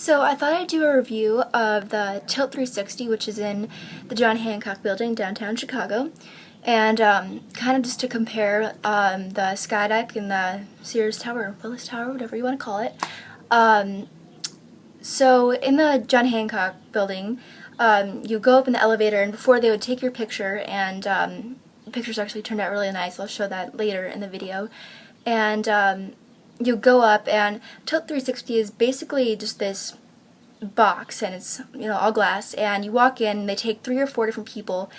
So I thought I'd do a review of the Tilt 360, which is in the John Hancock building, downtown Chicago. And kind of just to compare the Sky Deck and the Sears Tower, Willis Tower, whatever you want to call it. So in the John Hancock building, you go up in the elevator, and before they would take your picture, and the pictures actually turned out really nice. I'll show that later in the video. And you go up, and Tilt 360 is basically just this box, and it's all glass, and you walk in, and they take 3 or 4 different people,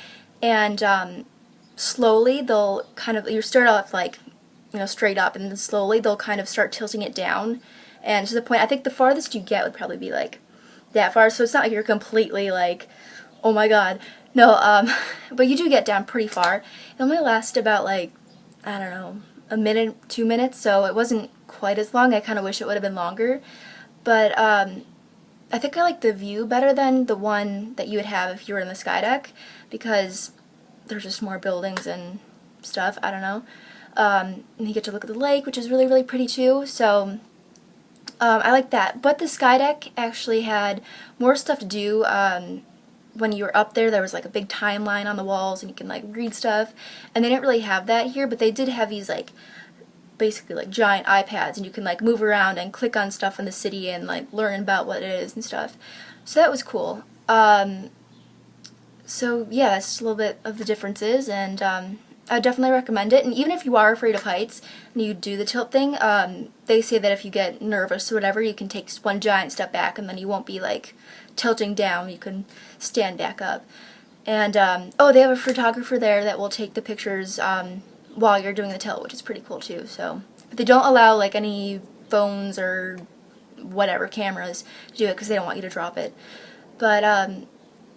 and slowly they'll kind of, you start off like straight up, and then slowly they'll kind of start tilting it down, and to the point, I think the farthest you get would probably be like that far, so it's not like you're completely like, oh my god, no, but you do get down pretty far. It only lasts about like, I don't know, a minute, 2 minutes, so it wasn't quite as long. I kind of wish it would have been longer, but I think I like the view better than the one that you would have if you were in the Sky Deck, because there's just more buildings and stuff, I don't know, and you get to look at the lake, which is really, really pretty too, so I like that. But the Sky Deck actually had more stuff to do. When you were up there, there was like a big timeline on the walls, and you can like read stuff, and they didn't really have that here, but they did have these like basically like giant iPads, and you can like move around and click on stuff in the city and like learn about what it is and stuff. So that was cool. So yeah, that's just a little bit of the differences, and I would definitely recommend it. And even if you are afraid of heights and you do the tilt thing, they say that if you get nervous or whatever, you can take just one giant step back, and then you won't be like tilting down. You can stand back up. And oh, they have a photographer there that will take the pictures while you're doing the tilt, which is pretty cool too. So, but they don't allow like any phones or whatever cameras to do it, because they don't want you to drop it. But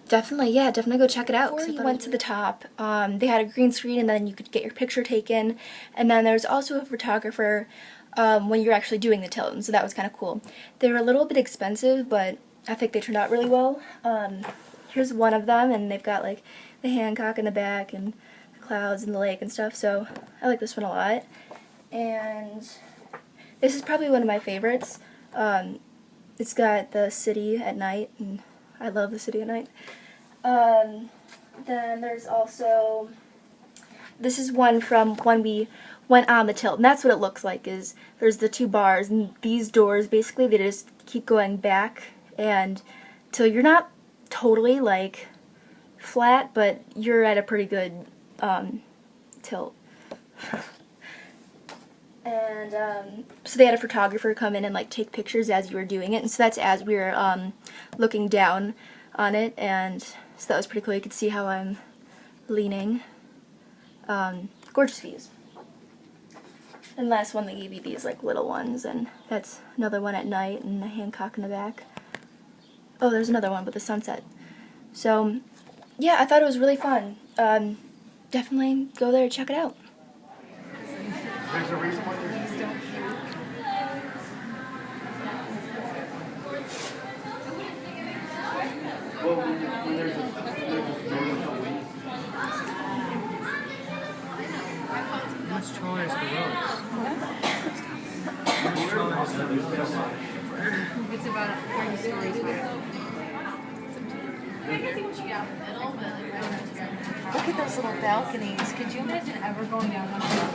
definitely, yeah, definitely go check it out. Before you went to the top, they had a green screen, and then you could get your picture taken. And then there's also a photographer when you're actually doing the tilt, and so that was kind of cool. They were a little bit expensive, but I think they turned out really well. Here's one of them, and they've got like the Hancock in the back and the clouds and the lake and stuff, so I like this one a lot. And this is probably one of my favorites. It's got the city at night, and I love the city at night. Then there's also, this is one from when we went on the tilt, and that's what it looks like. Is there's the 2 bars, and these doors basically they just keep going back, and till you're not totally like flat, but you're at a pretty good tilt. And so they had a photographer come in and like take pictures as you were doing it, and so that's as we were looking down on it, and so that was pretty cool. You could see how I'm leaning. Gorgeous views. And last one, they gave you these like little ones, and that's another one at night, and the Hancock in the back. Oh, there's another one with the sunset. So yeah, I thought it was really fun. Definitely go there and check it out. There's a reason why there's well, when there's a door with no wings. How much taller is the rose? How much taller is the rose? It's about 30 stories high. Look at those little balconies. Could you imagine ever going down one of those?